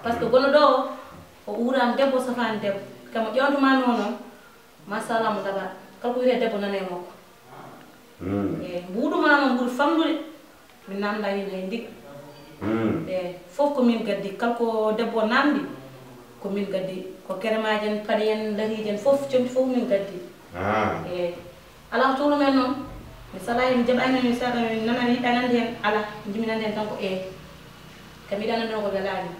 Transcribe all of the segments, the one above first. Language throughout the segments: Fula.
parce que gono do o uram debbo safani debbo kamo ƴewduma noon masala mo daba kala ko wiite debbo nane makko e mbuɗuma noon ɓuuri famdude min namda hin hay ndig e fof komin gaddi kala ko debbo namdi komin gaddi ko keremaji en paɗe en lariji en fof comti fof min gaddi e ala towno men noon mi salahi mi jaɓani mi saɗa mi nanani yiɗa nande hen ala jiminande hen tan ko kam yiɗa nande ko welani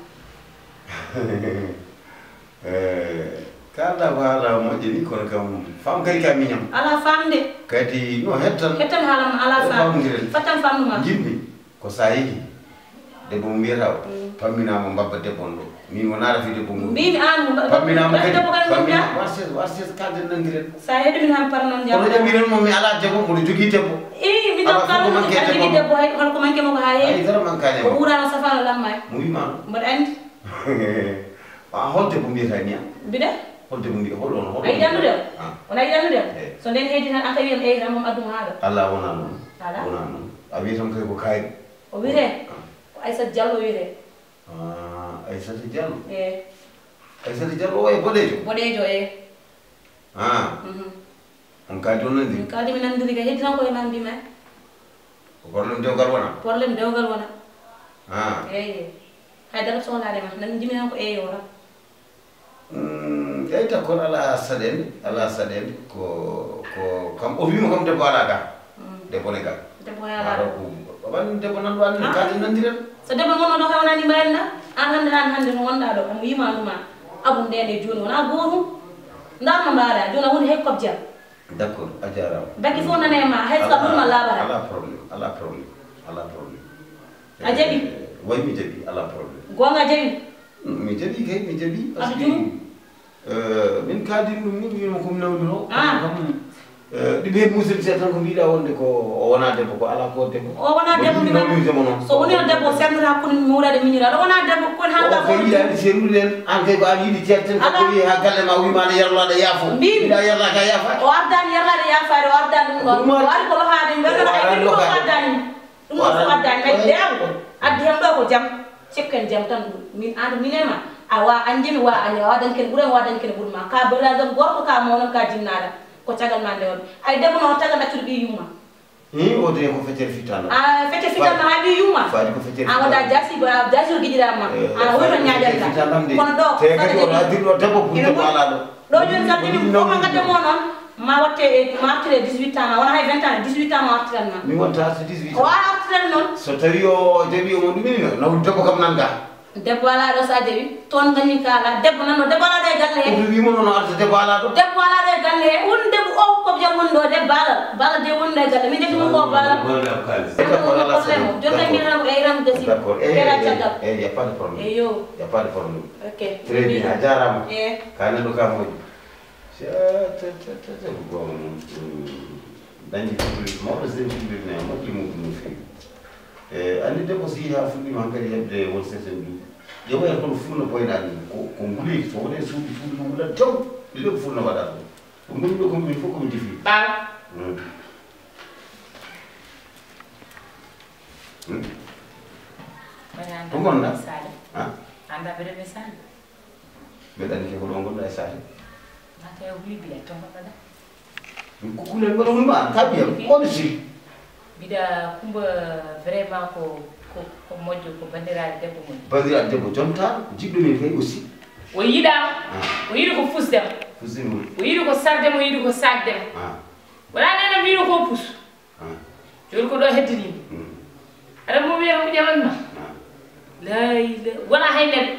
kalda ko haala moƴƴi ni kono kam fam kadi ka miñam ala famde kadi no hettan haalam ala fam fattan famduma jinmi ko sa yeehi debbo mo mbiyata o pamminama mbabba debbo on ɗo min wona rafi debbo mum mbimi an pamminama kadi debbo kadi warses kalden nandiren sa heeɗi min han par noon jam kono ƴammiren mo mi ala debbo mboɗo jogui debbo mi taw kala jogui debbo hay holko manque mo ko ha heewi dara mankani o ɓurano safano lamma mo wima mbaɗa andi hol debbo mbiyata ni mbiɗa hol debbo mbiya hol on hol ayi ɗannudem wona yiɗannudem so nden heedi tan an kawiyam eyi tan mom adduma haɗo ala wona noon ala wona noon a wiyatam kay ko kayri o wiyete ko Aissata Diallo wiyete Aissata Diallo e Aissata Diallo o e boɗejo e on kaldi on nandiri min kaldi mi nandiri ka heddi tan koye man mbima ko probléme dewgal wona probléme dewgal wona eyi haydara sohlade ma nan jimi tan ko eyi o tan eyi d'accord ala saɗede ko kam o wima kam debbo ala ga debbo ne ga debbo ala ko wan debbo nanɗo anne kaldi nandiren so debbo gonno ɗo hewnani mbayinna an hande to gonɗa ɗo kam wimanuma abum ndende joni wona gotum darma mbaɗa joni a woni hay kobjam d'accord a jarama bakki fof nane ma hay soka ɗumma laabata ala probléme a jaɓi way mi jaɓi ala probléme gonga jaɓi mi jaɓi kay mi jaɓi par ce que min kaaldin ɗum ni wima komi nawdiro kam ɗum hen musidɗo seeɗa tan ko mbiɗa wonde ko o wona debbo ko ala ko debbo o wona debbo miwitemo noon so woni no debbo sernata hakkude muurade miñiraɗo wona debbo kon hanka ko yiɗani sernude en an kay ko an yiiɗi ceerten ko wi ha galle ma wimane yarlade yaafo mbiɗa yarlaka yaafade o ardani yarlade yaafade o ardani ɗum ɗon o ari ko lohade mberdata ay ɗum ko addani ɗum ɗon fof addani ay deewo addi hen ɗo ko jaam cikken jaam tan min an minema awa anjimi wa a wadan ken ɓuuren wadan ken ɓuurma ka belagal gorko ka mawnon ka jinnaɗa ko cagal ma ndewon ay debbo no tagal ɗaccude ɓi yumma o de ko feccere fittano feccere fittano ha ɓi yumma faadi ko feccere an waɗa jasi o guiɗirama an hoyto ñaƴanta kono ɗo te kadi o addirɗo debbo pour debbo ala ɗo joni kam jimi koma gaddemo noon ma watte ma artire 18 ans wona hay 20 ans 18 ans ma artiran ma mi wonta arti 18 o artiran noon so tawi o jaɓi omo ɗumini no debbo kam nanga debbo ala ɗo sa jaɓi toon dañi kala debbo nanɗo debbo ala ɗo e galle he wimo noon arta debbo ala ɗo debbo ala ɗo e galle he won debbo o ko jam woni ɗo de bala de woni ɗo e galle min defi mum ko bala probléme o joni kay mbiyetan ko eyram gasi ɓeɗa caggal y a pas de problème eyo y a pas de problème ok très bien a jarama e ka neɗɗo ka moƴƴi bon dañi public mawɗo sen public ne moƴƴi muɗum no fewi andi debbo so yiha fuɗɗima hankadi heɓde won certain duuɓi ƴeewa hen kono fulno boynaɗi ko nguli so woni suuɗi fulno wulat jaw ɗiɗo ko fulno waɗata ɗum ngoni ɗo komin fof komi jifi Ko gonna? Ha? Anda bere be sal. Beɗan ke ko ɗon gonɗa e sare. Mata yo wi biya to mbaɗa. Ko kulel mbaɗa mum ma kabiyam kono si. Bida kumba vraiment ko moƴƴo ko bandiraade debbo mon. Bandiraade debbo jonta jiɗɗo min kay aussi. O yiɗama. O yiɗi ko fusdema. Fusdema. O yiɗi ko sardema, o yiɗi ko sagdema. Wala nena mbiɗo ko pus. Joni ko ɗo heddini. Aɗa mo wiya ko ƴamanma. Layla wala hay neɗɗo.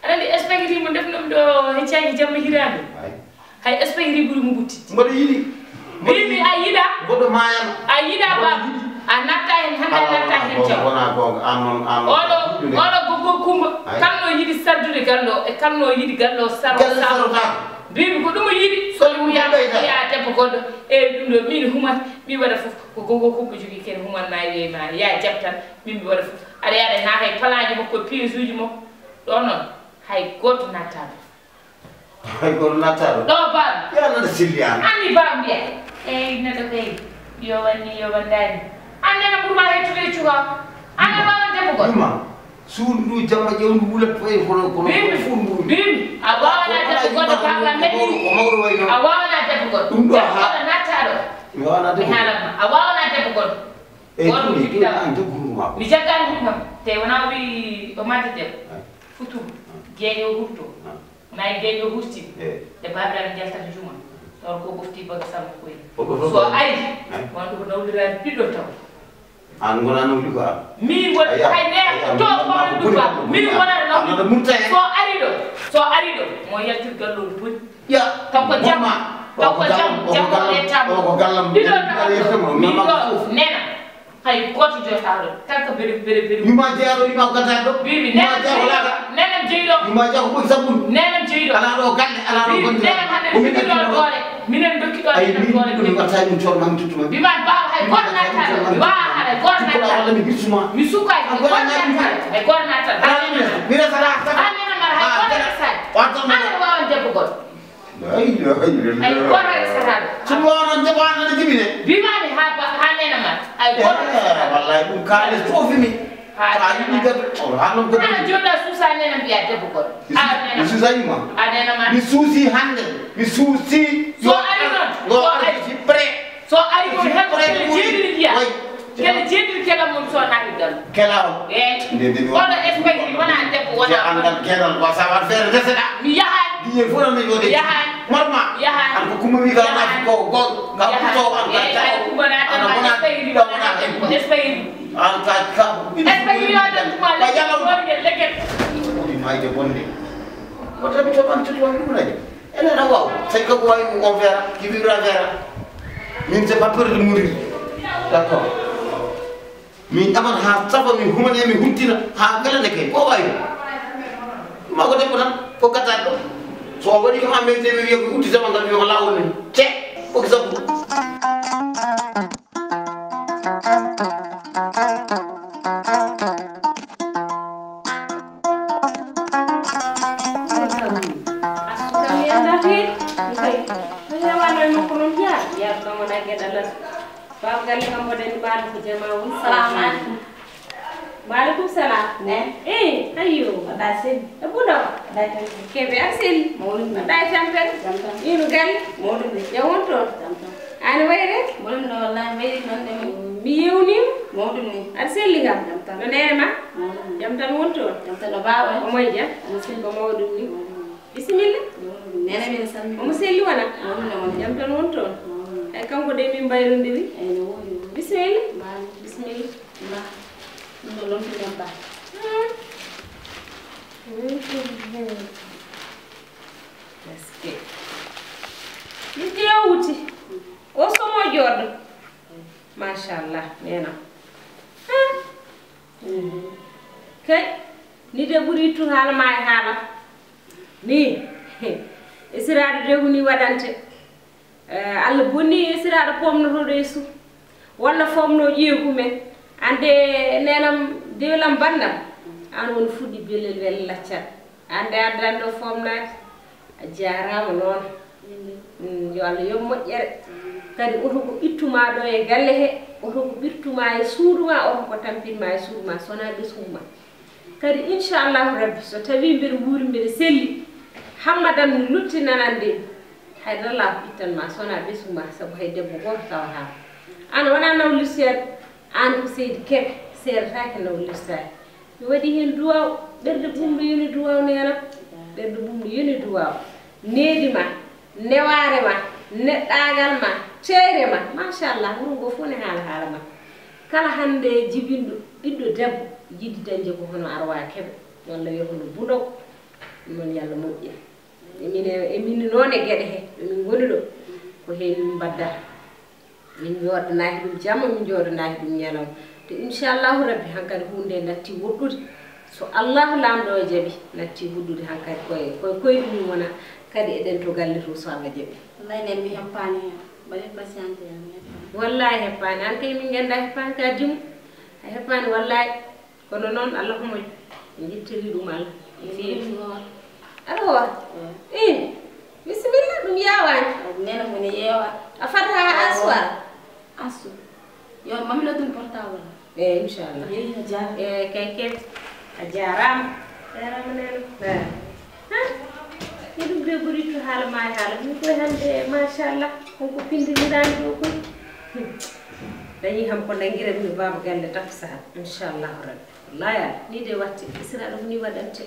Aɗa andi espagiri mo defnomi ɗo heccaki jamma hirande. Hay espagiri ɓuuri mo ɓuttitde. Mbaɗa yiɗi. Mimi a yiɗa. Goɗɗo mayam. A yiɗa ba. A natta hen hande a natta hen jam. Wona gonga an noon oɗo gogo kumba kamno yiɗi saddude gallo e kamno yiɗi gallo saro mbimi ko ɗum o yiɗi somo ya debbo goɗɗo eyyi ɗum ɗo min humat mi waɗa fof ko gogo kumba jogui kene humanma wiyema ya jabtan min mi waɗa fof aɗa yaɗa ha hay palaji makko piège uji makko ɗo noon hay goto nattaɗo hay goto nattaɗo ɗo bam yanata silli an anni bam mbiya eyyi neɗɗo kay yo wanni yo wandani annene ɓurma hettude cuka ane wawan debbo goɗɗo suudu ndu jamma ƴewdu wulat fayi kono bimi a wawana debbo goɗɗo kala meɗi a wawana debbo goɗɗo ɗum ɗo goɗɗo nattaɗo mi wawana mi haalatma a wawana debbo goɗɗo goɗɗo jiɗɗa mi jaggani hurmam te wona wi o madde debbo futuru gueeño hurto nayi gueeño hurti e babiraɓe jaltata juma taw ko ɓofti baga sammo koye so ari wonɗo ko nawlirani ɓiɗɗo taw an gona nawli ko am min won hay neɗɗo to kono duba min wonata nawli so ari ɗo mo yaltir gallol boni taw ko jamma taw ko jamma e tammo ko gallam ɗiɗo taw min ɗo nena hay goto jota ɗo tan ko bere yuma jeeyaɗo yuma gata ɗo bibi nenam jeyiɗo yuma jeeya ko ɓoyi sabbude nenam jeyiɗo ala ɗo galle ala ɗo gonɗe nenam hande dokkiɗo doole minen dokkiɗo minen doole ɗum watta ɗum coorma mi tuttuma bima baba hay goto nattaɗo mi wawa haɗa goto nattaɗo walla mi birsuma mi sukay hay goto nattaɗo hay goto nattaɗo mi resata nenamara hay goto resade aɗa wawan debbo goɗɗo hay goto resataɗo somi wawanon debbo an aɗa jibine bimami ha nenamara hay goto resataɗo wallay ɗum kaales fofimi ha yiɗi gade hannon ko ana joɗɗa suusa nenam mbiya debbo goɗɗo mi suusayima a nenamara mi suusi hande mi suusi so ari noon so ari pré so ari ko heɓo kele jeeɗiɗi mbiya kele jeeɗiɗi kelam mum so naati gallo kelaw oɗo espagiri wona debbo wona andal kelal ko sawan feere deseɗa mi yahani diñe fof non yode yahani marma yahani an ko kumba wi ka nafi ko gol ka puto an ka taw kumba naatan ma espagiri wona espagiri an ka espagiri waɗan tuma leggel leggel mayde bonde ko tabi to ban tutwa mi munaje ene na waw c'est que ko wawi on verra qui vivra verra min c'est pas peur de mourir d'accord min ɗaman ha safa min humane mi huntina ha welane kay ko wawi ma ko debbo tan ko gattaɗo ɗo so waɗi kam ammede mi wiya ko udditama ngal wiya ko lawol men te foki sabbu Waalaikum salam. Ayo. Ada sen. Abu dah. Ada sen. Kebe asil. Mau. Ada sampai. Ini gal. Mau. Ya untuk. Anu bayar? Boleh no lah bayar nanti. Biu ni. Mau ni. Asil lihat. No nema. Jam tan untuk. Jam tan bawa. Mau aja. Asil mau ni. Bismillah. Nena min sami. Mau seli wana. Jam tan untuk. Kamu kau demi bayar ni. Bismillah. Bismillah. Nah. Belum nyampe. Meski. Ini dia uji. Oh semua Jordan. Masya Allah, nena. Kay, ni de buri tu hal mai hala. Ni, isiradu de huni wadante. Allah bonni isiradu pomno to resu. Walla fomno jeegu men. Ande nenam delam bandam an won fuddi belel wel laccat ande adando fomnat a jarama non yo Allah yo moƴƴere kadi oto ko ittuma do e galle he oto ko ɓirtuma e suudu ma oto ko tampinma e suudu ma sona ɓesguma kadi inchallahu rabbi so tawi mbiɗa wuuri mbiɗa selli hammadam no lutti nanande haydara la ko ittanma sona ɓesguma sabu hay debbo goto tawata an wona nawlirsede an ko seydi keɓe seedatake nawlirsade mi waɗi hen duwaw ɓerde ɓumɗo yoni duwaw nena ɓerde ɓumɗo yoni duwaw needi ma neware ma neɗɗagal ma ceere ma machallah wuro ngo fof ne haala ma kala hande jibinɗo ɓiɗɗo debbo jiɗi dañde ko hono arwa keɓe walla wiya hono buɗow non yallah moƴƴina emin noon e gueɗe he ɗomin goni ɗo ko hen min mbaddata min joɗanaki ɗum jamma min joɗanaki ɗum ñalawma te inchallahu rabbi hankkadi hunde natti woɗɗude so allahu lamɗo o jaaɓi natti woɗɗude hankkadi koye ɗum wona kadi eɗen to galle to so Allah jaaɓi wallahi mi heppani hen mbaɗi patiente wallahi heppani an kay min ganda heppani ka dimu a heppani wallahi kono noon Allah ko moƴƴi en jettiri ɗum Allah e feewi aɗa hoora bisimilla ɗum yawani nena mone yeewa a fata ha aswara asu yo mamilo ɗum portable inchallah kay a jarama nena e ɗum de ɓuuri to haala ma e haala min koye hande machallah konko pindinirani ɗo koy dañi kam ko nanguiranmi baba galle takko sahat inchallahu rabbi wallahi ala ni de watti isiraɗo ko ni waɗante